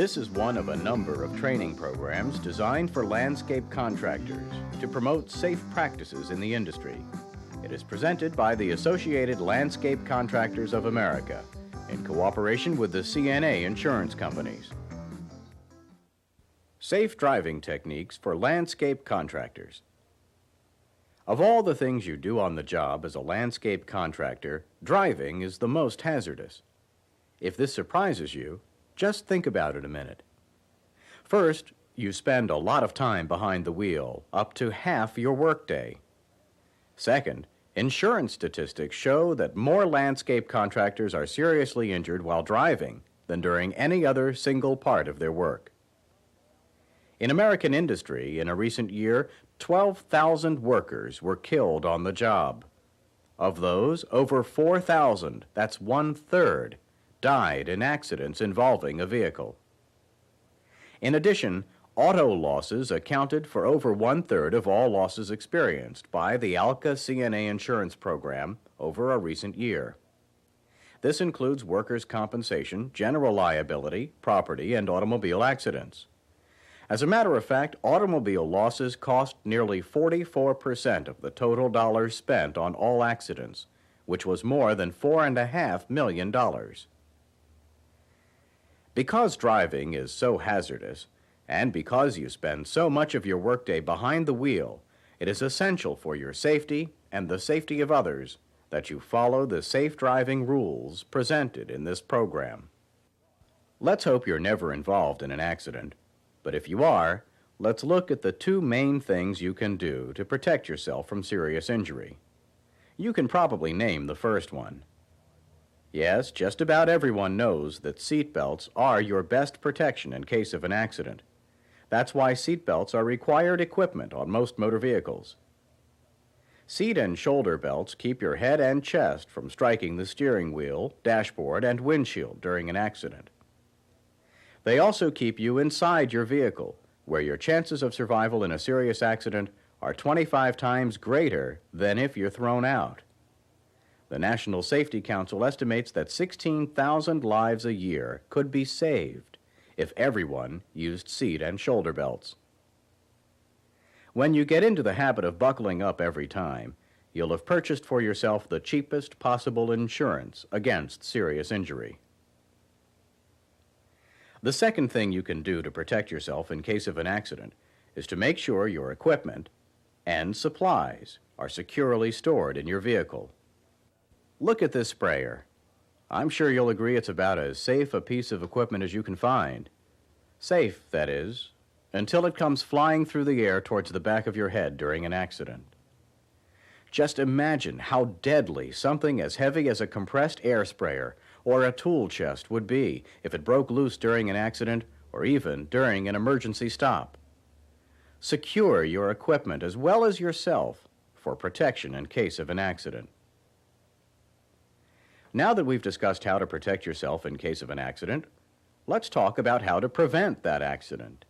This is one of a number of training programs designed for landscape contractors to promote safe practices in the industry. It is presented by the Associated Landscape Contractors of America in cooperation with the CNA insurance companies. Safe driving techniques for landscape contractors. Of all the things you do on the job as a landscape contractor, driving is the most hazardous. If this surprises you, just think about it a minute. First, you spend a lot of time behind the wheel, up to half your workday. Second, insurance statistics show that more landscape contractors are seriously injured while driving than during any other single part of their work. In American industry, in a recent year, 12,000 workers were killed on the job. Of those, over 4,000, that's 1/3, died in accidents involving a vehicle. In addition, auto losses accounted for over 1/3 of all losses experienced by the ALCA CNA insurance program over a recent year. This includes workers' compensation, general liability, property, and automobile accidents. As a matter of fact, automobile losses cost nearly 44% of the total dollars spent on all accidents, which was more than $4.5 million. Because driving is so hazardous, and because you spend so much of your workday behind the wheel, it is essential for your safety and the safety of others that you follow the safe driving rules presented in this program. Let's hope you're never involved in an accident, but if you are, let's look at the two main things you can do to protect yourself from serious injury. You can probably name the first one. Yes, just about everyone knows that seat belts are your best protection in case of an accident. That's why seat belts are required equipment on most motor vehicles. Seat and shoulder belts keep your head and chest from striking the steering wheel, dashboard, and windshield during an accident. They also keep you inside your vehicle, where your chances of survival in a serious accident are 25 times greater than if you're thrown out. The National Safety Council estimates that 16,000 lives a year could be saved if everyone used seat and shoulder belts. When you get into the habit of buckling up every time, you'll have purchased for yourself the cheapest possible insurance against serious injury. The second thing you can do to protect yourself in case of an accident is to make sure your equipment and supplies are securely stored in your vehicle. Look at this sprayer. I'm sure you'll agree it's about as safe a piece of equipment as you can find. Safe, that is, until it comes flying through the air towards the back of your head during an accident. Just imagine how deadly something as heavy as a compressed air sprayer or a tool chest would be if it broke loose during an accident or even during an emergency stop. Secure your equipment as well as yourself for protection in case of an accident. Now that we've discussed how to protect yourself in case of an accident, let's talk about how to prevent that accident.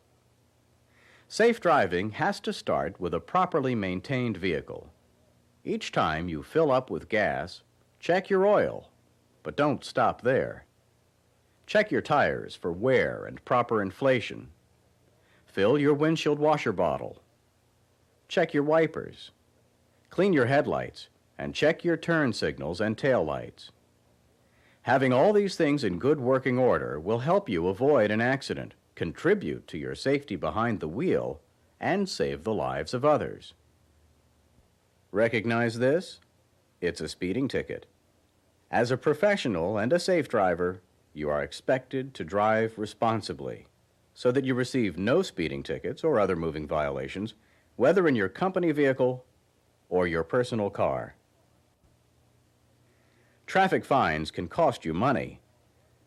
Safe driving has to start with a properly maintained vehicle. Each time you fill up with gas, check your oil, but don't stop there. Check your tires for wear and proper inflation. Fill your windshield washer bottle. Check your wipers. Clean your headlights and check your turn signals and tail lights. Having all these things in good working order will help you avoid an accident, contribute to your safety behind the wheel, and save the lives of others. Recognize this? It's a speeding ticket. As a professional and a safe driver, you are expected to drive responsibly so that you receive no speeding tickets or other moving violations, whether in your company vehicle or your personal car. Traffic fines can cost you money,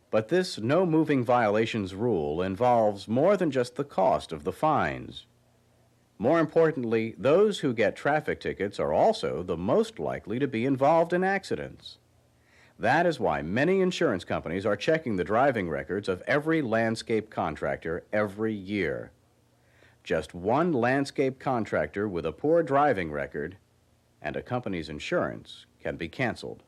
but this no moving violations rule involves more than just the cost of the fines. More importantly, those who get traffic tickets are also the most likely to be involved in accidents. That is why many insurance companies are checking the driving records of every landscape contractor every year. Just one landscape contractor with a poor driving record, and a company's insurance can be canceled.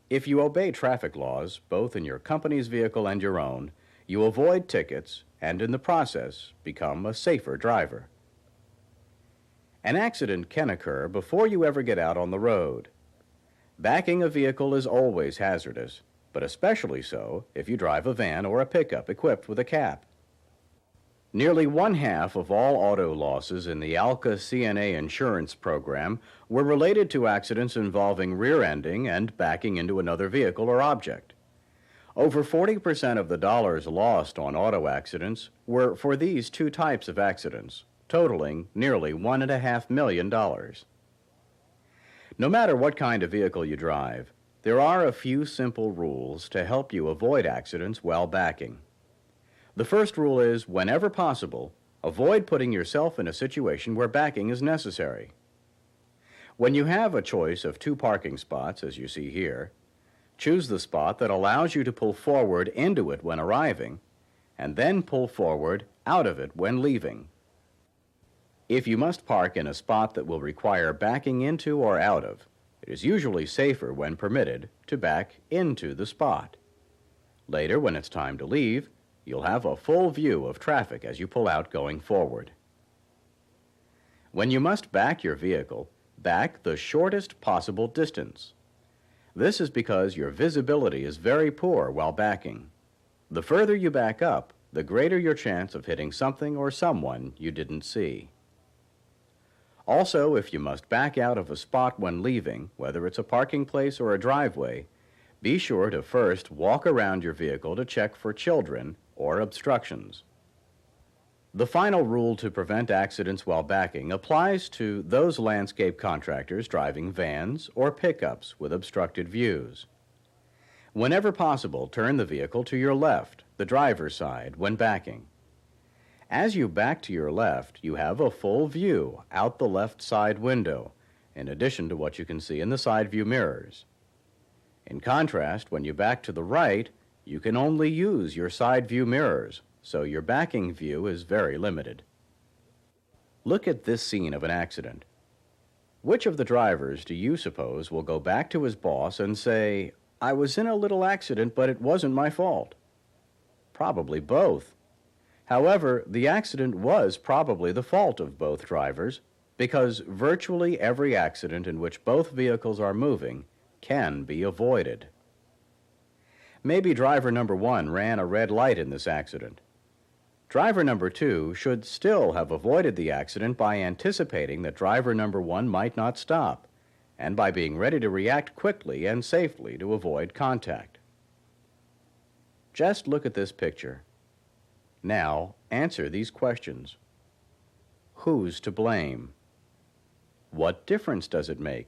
If you obey traffic laws, both in your company's vehicle and your own, you avoid tickets and in the process become a safer driver. An accident can occur before you ever get out on the road. Backing a vehicle is always hazardous, but especially so if you drive a van or a pickup equipped with a cap. Nearly one-half of all auto losses in the ALCA CNA insurance program were related to accidents involving rear-ending and backing into another vehicle or object. Over 40% of the dollars lost on auto accidents were for these two types of accidents, totaling nearly $1.5 million. No matter what kind of vehicle you drive, there are a few simple rules to help you avoid accidents while backing. The first rule is, whenever possible, avoid putting yourself in a situation where backing is necessary. When you have a choice of two parking spots, as you see here, choose the spot that allows you to pull forward into it when arriving, and then pull forward out of it when leaving. If you must park in a spot that will require backing into or out of, it is usually safer, when permitted, to back into the spot. Later, when it's time to leave, you'll have a full view of traffic as you pull out going forward. When you must back your vehicle, back the shortest possible distance. This is because your visibility is very poor while backing. The further you back up, the greater your chance of hitting something or someone you didn't see. Also, if you must back out of a spot when leaving, whether it's a parking place or a driveway, be sure to first walk around your vehicle to check for children or obstructions. The final rule to prevent accidents while backing applies to those landscape contractors driving vans or pickups with obstructed views. Whenever possible, turn the vehicle to your left, the driver's side, when backing. As you back to your left, you have a full view out the left side window, in addition to what you can see in the side view mirrors. In contrast, when you back to the right, you can only use your side view mirrors, so your backing view is very limited. Look at this scene of an accident. Which of the drivers do you suppose will go back to his boss and say, "I was in a little accident, but it wasn't my fault"? Probably both. However, the accident was probably the fault of both drivers, because virtually every accident in which both vehicles are moving can be avoided. Maybe driver number 1 ran a red light in this accident. Driver number 2 should still have avoided the accident by anticipating that driver number 1 might not stop, and by being ready to react quickly and safely to avoid contact. Just look at this picture. Now, answer these questions. Who's to blame? What difference does it make?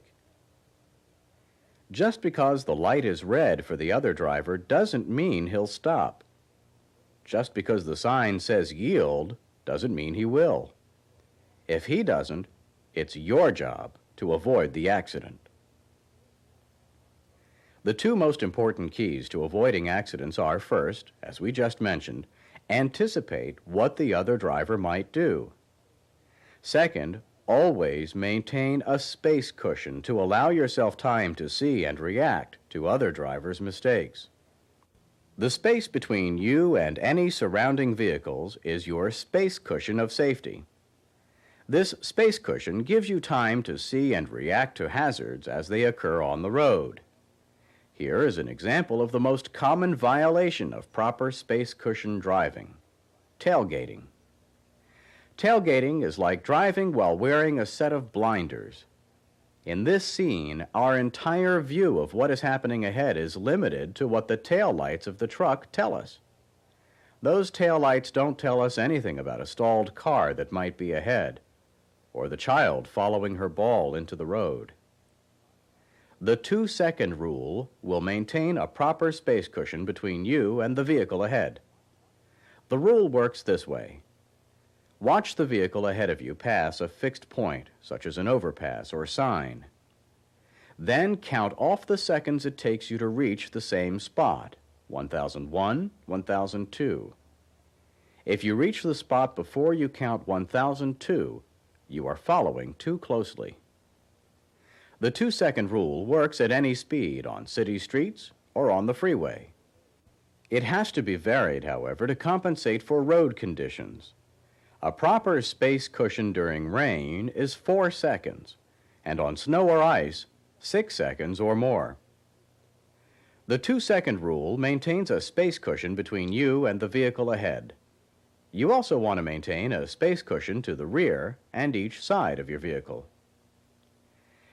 Just because the light is red for the other driver doesn't mean he'll stop. Just because the sign says yield doesn't mean he will. If he doesn't, it's your job to avoid the accident. The two most important keys to avoiding accidents are, first, as we just mentioned, anticipate what the other driver might do. Second, always maintain a space cushion to allow yourself time to see and react to other drivers' mistakes. The space between you and any surrounding vehicles is your space cushion of safety. This space cushion gives you time to see and react to hazards as they occur on the road. Here is an example of the most common violation of proper space cushion driving: tailgating. Tailgating is like driving while wearing a set of blinders. In this scene, our entire view of what is happening ahead is limited to what the tail lights of the truck tell us. Those tail lights don't tell us anything about a stalled car that might be ahead, or the child following her ball into the road. The 2-second rule will maintain a proper space cushion between you and the vehicle ahead. The rule works this way. Watch the vehicle ahead of you pass a fixed point, such as an overpass or sign. Then count off the seconds it takes you to reach the same spot: 1001, 1002. If you reach the spot before you count 1002, you are following too closely. The 2-second rule works at any speed on city streets or on the freeway. It has to be varied, however, to compensate for road conditions. A proper space cushion during rain is 4 seconds, and on snow or ice, 6 seconds or more. The 2-second rule maintains a space cushion between you and the vehicle ahead. You also want to maintain a space cushion to the rear and each side of your vehicle.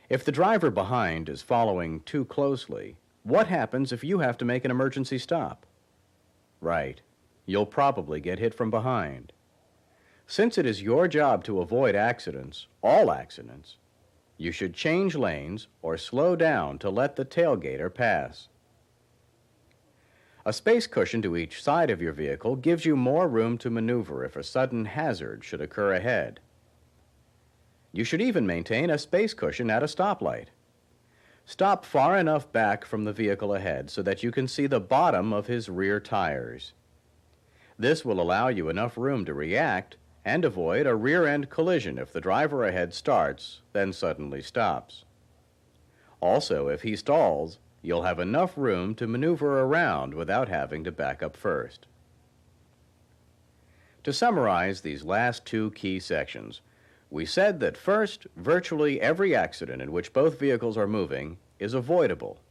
If the driver behind is following too closely, what happens if you have to make an emergency stop? Right, you'll probably get hit from behind. Since it is your job to avoid accidents, all accidents, you should change lanes or slow down to let the tailgater pass. A space cushion to each side of your vehicle gives you more room to maneuver if a sudden hazard should occur ahead. You should even maintain a space cushion at a stoplight. Stop far enough back from the vehicle ahead so that you can see the bottom of his rear tires. This will allow you enough room to react and avoid a rear-end collision if the driver ahead starts, then suddenly stops. Also, if he stalls, you'll have enough room to maneuver around without having to back up first. To summarize these last two key sections, we said that first, virtually every accident in which both vehicles are moving is avoidable.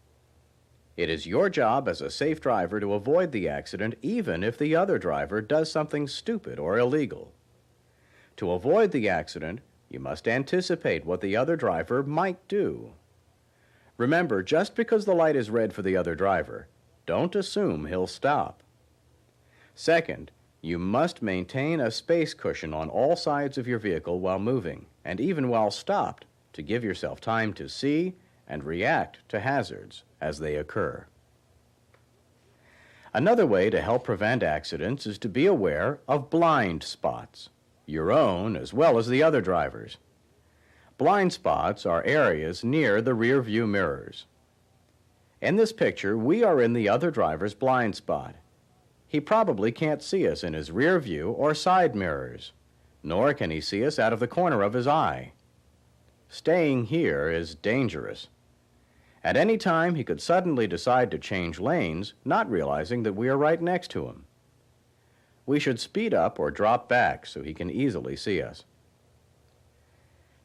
It is your job as a safe driver to avoid the accident even if the other driver does something stupid or illegal. To avoid the accident, you must anticipate what the other driver might do. Remember, just because the light is red for the other driver, don't assume he'll stop. Second, you must maintain a space cushion on all sides of your vehicle while moving, and even while stopped, to give yourself time to see and react to hazards as they occur. Another way to help prevent accidents is to be aware of blind spots, your own as well as the other drivers. Blind spots are areas near the rear view mirrors. In this picture, we are in the other driver's blind spot. He probably can't see us in his rear view or side mirrors, nor can he see us out of the corner of his eye. Staying here is dangerous. At any time, he could suddenly decide to change lanes, not realizing that we are right next to him. We should speed up or drop back so he can easily see us.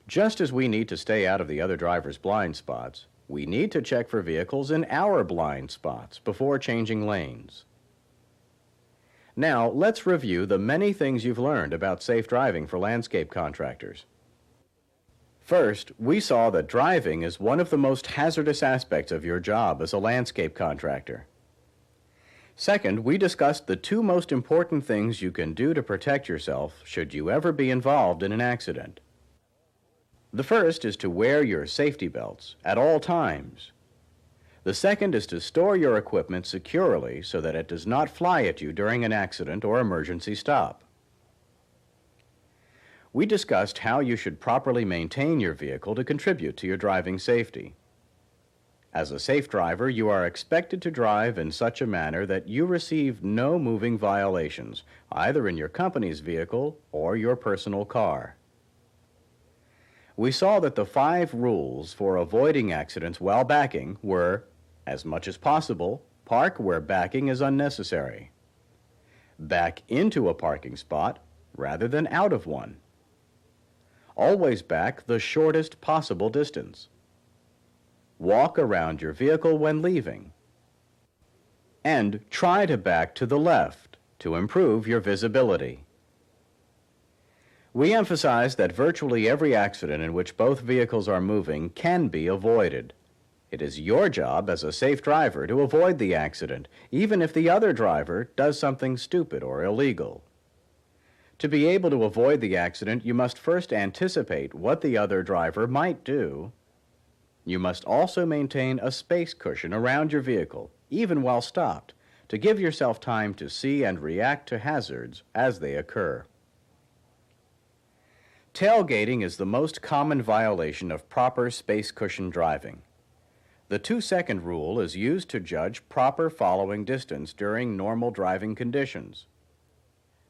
Just as we need to stay out of the other driver's blind spots, we need to check for vehicles in our blind spots before changing lanes. Now, let's review the many things you've learned about safe driving for landscape contractors. First, we saw that driving is one of the most hazardous aspects of your job as a landscape contractor. Second, we discussed the two most important things you can do to protect yourself should you ever be involved in an accident. The first is to wear your safety belts at all times. The second is to store your equipment securely so that it does not fly at you during an accident or emergency stop. We discussed how you should properly maintain your vehicle to contribute to your driving safety. As a safe driver, you are expected to drive in such a manner that you receive no moving violations, either in your company's vehicle or your personal car. We saw that the 5 rules for avoiding accidents while backing were, as much as possible, park where backing is unnecessary. Back into a parking spot rather than out of one. Always back the shortest possible distance. Walk around your vehicle when leaving. And try to back to the left to improve your visibility. We emphasize that virtually every accident in which both vehicles are moving can be avoided. It is your job as a safe driver to avoid the accident, even if the other driver does something stupid or illegal. To be able to avoid the accident, you must first anticipate what the other driver might do. You must also maintain a space cushion around your vehicle, even while stopped, to give yourself time to see and react to hazards as they occur. Tailgating is the most common violation of proper space cushion driving. The 2-second rule is used to judge proper following distance during normal driving conditions.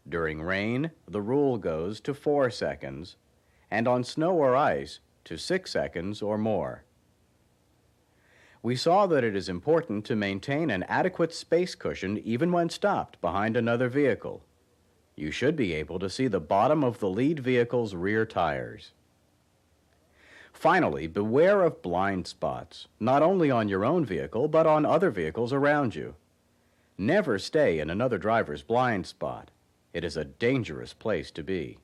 During rain, the rule goes to 4 seconds, and on snow or ice, to 6 seconds or more. We saw that it is important to maintain an adequate space cushion even when stopped behind another vehicle. You should be able to see the bottom of the lead vehicle's rear tires. Finally, beware of blind spots, not only on your own vehicle, but on other vehicles around you. Never stay in another driver's blind spot. It is a dangerous place to be.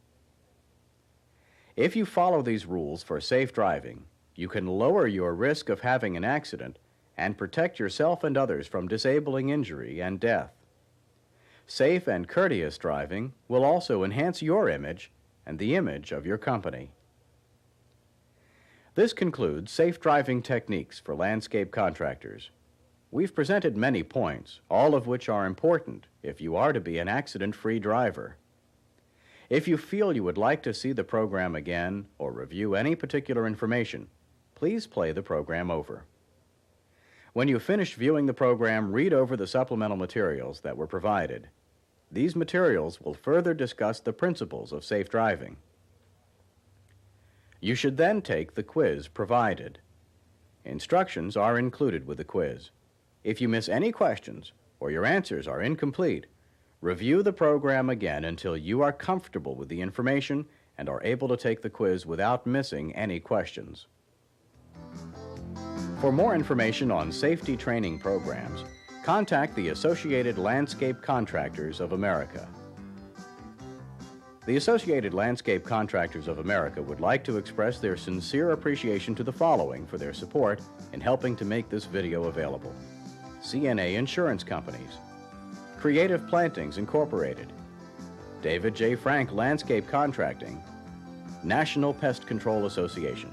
If you follow these rules for safe driving, you can lower your risk of having an accident and protect yourself and others from disabling injury and death. Safe and courteous driving will also enhance your image and the image of your company. This concludes safe driving techniques for landscape contractors. We've presented many points, all of which are important if you are to be an accident-free driver. If you feel you would like to see the program again or review any particular information, please play the program over. When you finish viewing the program, read over the supplemental materials that were provided. These materials will further discuss the principles of safe driving. You should then take the quiz provided. Instructions are included with the quiz. If you miss any questions or your answers are incomplete, review the program again until you are comfortable with the information and are able to take the quiz without missing any questions. For more information on safety training programs, contact the Associated Landscape Contractors of America. The Associated Landscape Contractors of America would like to express their sincere appreciation to the following for their support in helping to make this video available: CNA Insurance Companies, Creative Plantings Incorporated, David J. Frank Landscape Contracting, National Pest Control Association.